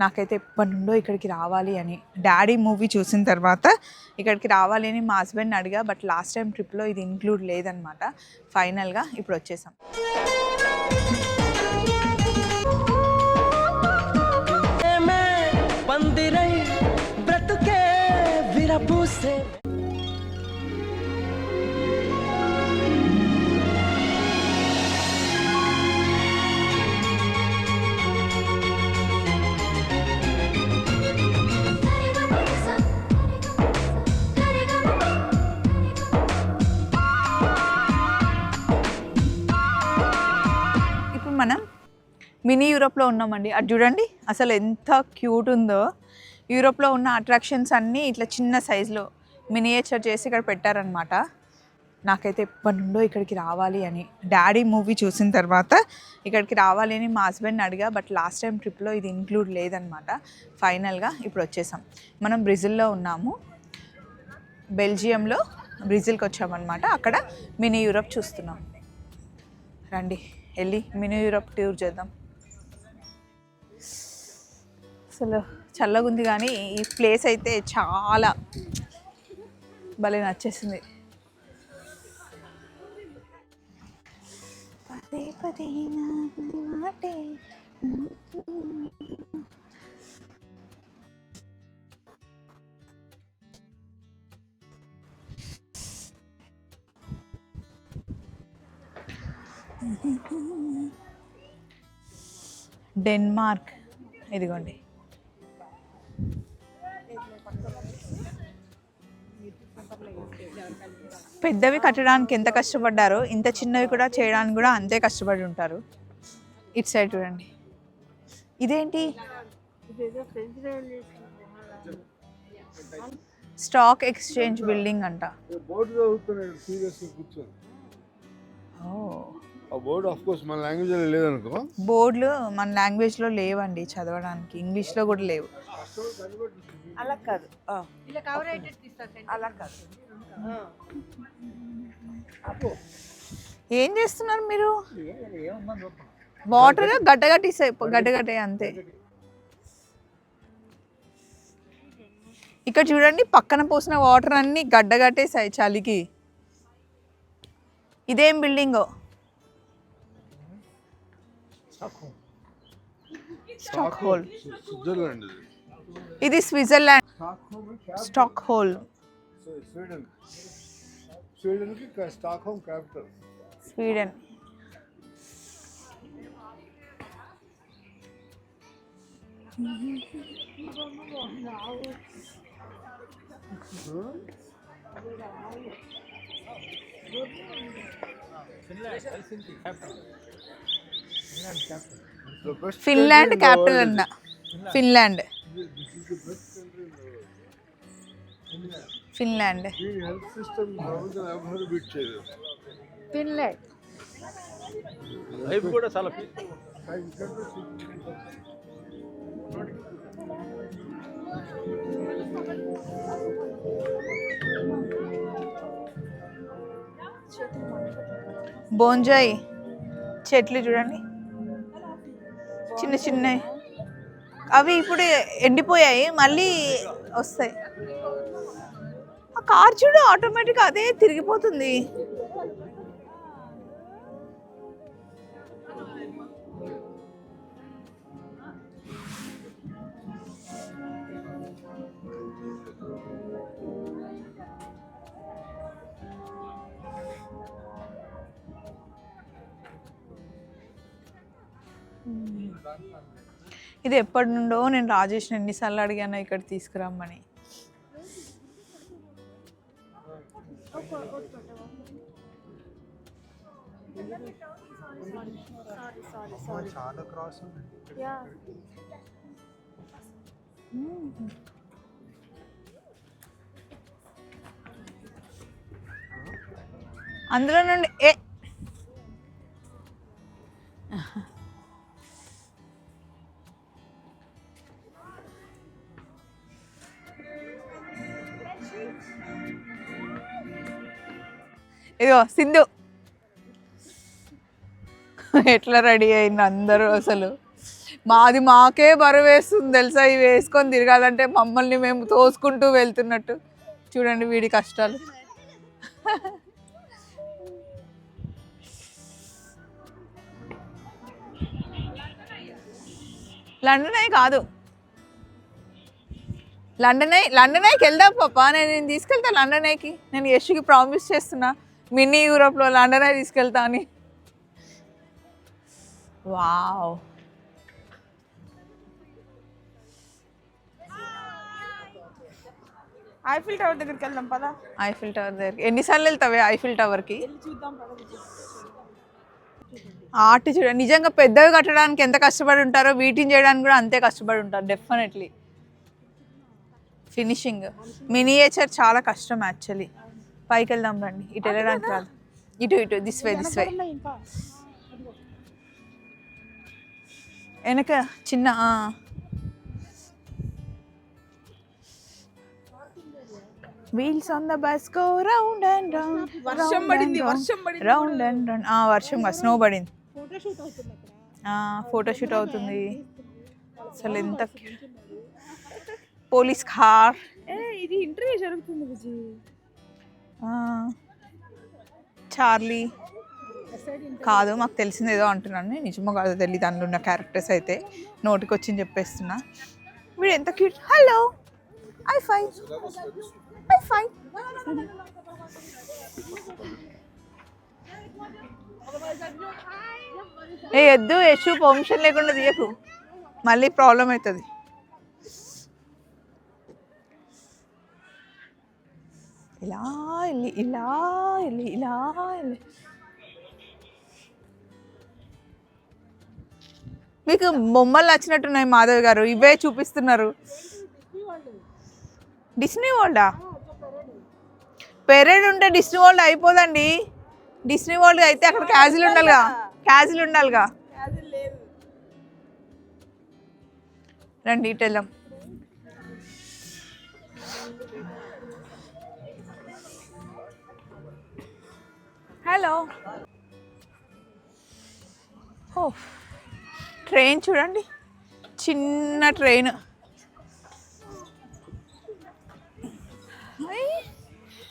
నాకైతే ఎప్పటి నుండో ఇక్కడికి రావాలి అని, డాడీ మూవీ చూసిన తర్వాత ఇక్కడికి రావాలి అని మా హస్బెండ్ని అడిగా. బట్ లాస్ట్ టైం ట్రిప్లో ఇది ఇంక్లూడ్ లేదనమాట. ఫైనల్గా ఇప్పుడు వచ్చేసాం. మనం మినీ యూరోప్లో ఉన్నామండి. అది చూడండి అసలు ఎంత క్యూట్ ఉందో. యూరోప్లో ఉన్న అట్రాక్షన్స్ అన్నీ ఇట్లా చిన్న సైజులో మినియేచర్ చేసి ఇక్కడ పెట్టారనమాట. నాకైతే ఎప్పటి నుండో ఇక్కడికి రావాలి అని, డాడీ మూవీ చూసిన తర్వాత ఇక్కడికి రావాలి అని మా హస్బెండ్ని అడిగా. బట్ లాస్ట్ టైం ట్రిప్లో ఇది ఇంక్లూడ్ లేదనమాట. ఫైనల్గా ఇప్పుడు వచ్చేసాం. మనం బ్రెజిల్లో ఉన్నాము, బెల్జియంలో బ్రెజిల్కి వచ్చామన్నమాట. అక్కడ మినీ యూరోప్ చూస్తున్నాం. రండి వెళ్ళి మినీ యూరోప్ టూర్ చేద్దాం. అసలు చల్లగా ఉంది కానీ ఈ ప్లేస్ అయితే చాలా భలే నచ్చేసింది. పదే పదే మాటే డెన్మార్క్. ఇదిగోండి పెద్దవి కట్టడానికి ఎంత కష్టపడ్డారో ఇంత చిన్నవి కూడా చేయడానికి కూడా అంతే కష్టపడి ఉంటారు. ఇటు సైడ్ చూడండి. ఇదేంటి? స్టాక్ ఎక్స్చేంజ్ బిల్డింగ్ అంట. బోర్డులు మన లాంగ్వేజ్లో లేవండి చదవడానికి, ఇంగ్లీష్లో కూడా లేవు. అలా కాదు, అలా కాదు. ఏం చేస్తున్నారు మీరు? వాటర్ గడ్డగట్టే అంతే. ఇక్కడ చూడండి పక్కన పోసిన వాటర్ అన్ని గడ్డగట్టేసాయి చలికి. ఇదేం బిల్డింగో? స్టాక్హోల్మ్. ఇది స్విట్జర్లాండ్. స్టాక్హోల్మ్ స్వీడన్. ఫిన్లాండ్ క్యాపిటల్ అన్న. ఫిన్లాండ్. ఫిన్లాండ్. ఫిన్లాండ్ లైఫ్ కూడా చాలా బోంజాయి చెట్లు చూడండి చిన్న చిన్నవి. అవి ఇప్పుడు ఎండిపోయాయి, మళ్ళీ వస్తాయి. ఆ కార్ చూడు ఆటోమేటిక్గా అదే తిరిగిపోతుంది. ఇది ఎప్పటి నుండో నేను రాజేష్ని ఎన్నిసార్లు అడిగాను ఇక్కడ తీసుకురమ్మని. అందులో నుండి ఇదిగో సింధు ఎట్లా రెడీ అయింది అందరూ. అసలు మాది మాకే బరువు వేస్తుంది తెలుసా, ఇవి వేసుకొని తిరగాలంటే మమ్మల్ని మేము తోసుకుంటూ వెళ్తున్నట్టు. చూడండి వీడి కష్టాలు. లండన్ ఐ కాదు, లండన్ ఐకి వెళ్దాం పాప. నేను తీసుకెళ్తా లండన్ ఐకి. నేను యశ్కి ప్రామిస్ చేస్తున్నా మినీ యూరోప్లో లండన్ ఐ తీసుకెళ్తా అని. వావ్, ఐఫిల్ టవర్ దగ్గరికి వెళ్దాం పదా. ఐఫిల్ టవర్ దగ్గరికి ఎన్నిసార్లు వెళ్తావే ఐఫిల్ టవర్కి? చూద్దాం. ఆర్ట్ చూడండి, నిజంగా పెద్దవి కట్టడానికి ఎంత కష్టపడి ఉంటారో వీటిని చేయడానికి కూడా అంతే కష్టపడి ఉంటారు డెఫినెట్లీ. ఫినిషింగ్ మినియేచర్ చాలా కష్టం యాక్చువల్లీ. పైకి వెళ్దాం రండి, ఇటు వెళ్ళడానికి రాదు. ఇటు దిస్ వే వెనక చిన్న wheels on the bus go round and round. వర్షం పడింది. Round and round. వర్షం స్నో పడింది. ఫోటోషూట్ అవుతుంది. అసలు ఎంత పోలీస్ కార్. ఇది ఇంటర్వ్యూ జరుగుతుంది విజి. చార్లీ కాదు, మాకు తెలిసింది ఏదో అంటున్నాను, నిజమో కాదో తెలియదు. అందులో ఉన్న క్యారెక్టర్స్ అయితే నోటికి వచ్చింది చెప్పేస్తున్నా. వీడు ఎంత క్యూట్. హలో ఐ5 ఏ ఎద్దు యశు పర్మిషన్ లేకుండా తీయకు, మళ్ళీ ప్రాబ్లం అవుతుంది. ఇలా వెళ్ళి మీకు బొమ్మలు నచ్చినట్టున్నాయి మాధవ్ గారు, ఇవే చూపిస్తున్నారు. డిస్నీ వరల్డా? పెరేడ్ ఉంటే డిస్నీ వరల్డ్ అయిపోదండి. డిస్నీ వరల్డ్ అయితే అక్కడ క్యాజిల్ ఉండాలిగా. రండి ఇటు వెళ్దాం. హలో. ట్రైన్ చూడండి, చిన్న train.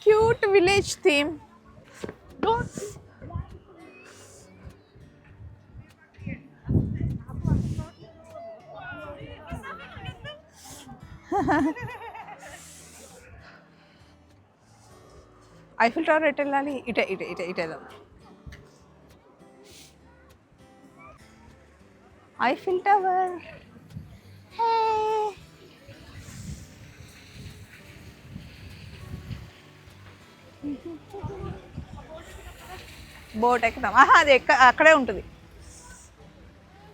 Cute village theme. Eiffel tower ఎటు వెళ్ళాలి? ఇటే వెళ్దాం. Eiffel tower. బోట్ ఎక్కుదాం. అది అక్కడే ఉంటుంది.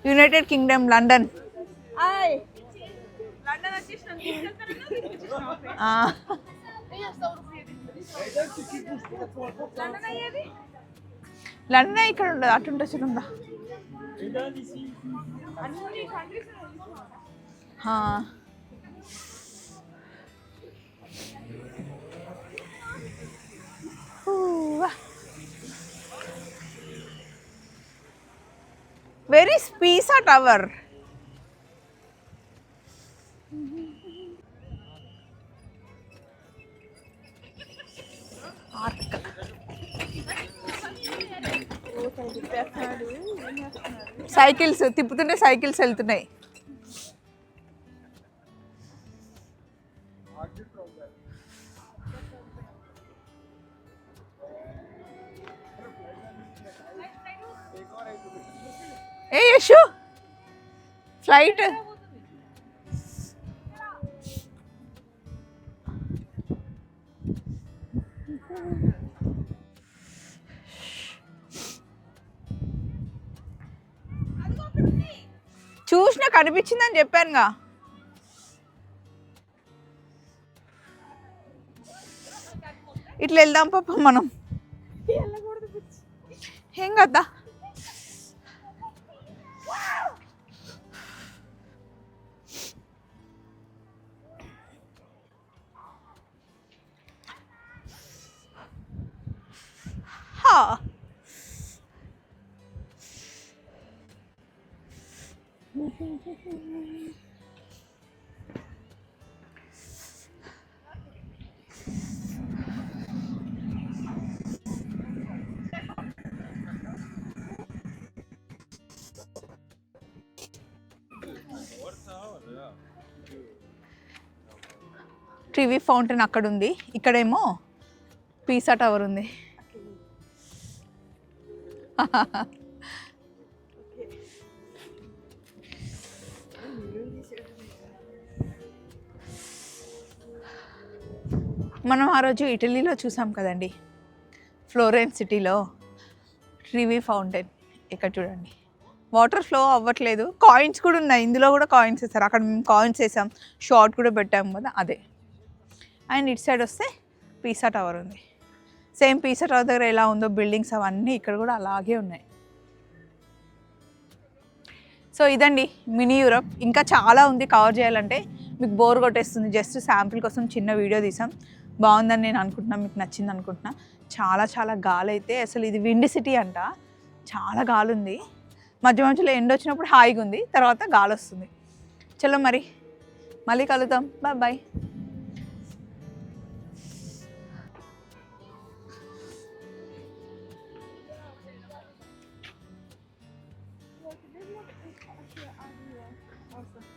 United Kingdom London. లండన్ ఇక్కడ ఉండదు, అటు ఉంటుంది చూడందా. Where is Pisa Tower? Cycles తిప్పుతుంటే సైకిల్స్ వెళ్తున్నాయి. ఏ యశు ఫ్లైట్. చూసినా కనిపించిందని చెప్పానుగా. ఇట్లా వెళ్దాం పాప మనం. ఏం కదా ట్రివి ఫౌంటైన్ అక్కడ ఉంది, ఇక్కడేమో పీసా టవర్ ఉంది. మనం ఆ రోజు ఇటలీలో చూసాం కదండి, ఫ్లోరెన్స్ సిటీలో ట్రివి ఫౌంటైన్. ఇక్కడ చూడండి, వాటర్ ఫ్లో అవ్వట్లేదు, కాయిన్స్ కూడా ఉన్నాయి, ఇందులో కూడా కాయిన్స్ వేస్తారు. అక్కడ మేము కాయిన్స్ వేసాం, షార్ట్ కూడా పెట్టాము కదా అదే. అండ్ ఇటు సైడ్ వస్తే పీసా టవర్ ఉంది. సేమ్ పీసా టవర్ దగ్గర ఎలా ఉందో బిల్డింగ్స్ అవన్నీ ఇక్కడ కూడా అలాగే ఉన్నాయి. సో ఇదండి మినీ యూరప్. ఇంకా చాలా ఉంది కవర్ చేయాలంటే, మీకు బోర్ కొట్టేస్తుంది. జస్ట్ శాంపిల్ కోసం చిన్న వీడియో తీసాం. బాగుందని నేను అనుకుంటున్నా, మీకు నచ్చింది అనుకుంటున్నా. చాలా చాలా గాలి అయితే, అసలు ఇది విండ్ సిటీ అంట, చాలా గాలి ఉంది. మధ్య మధ్యలో ఎండ వచ్చినప్పుడు హాయిగా ఉంది, తర్వాత గాలి వస్తుంది. చలో మరి మళ్ళీ కలుద్దాం, బాయ్ బాయ్. Awesome.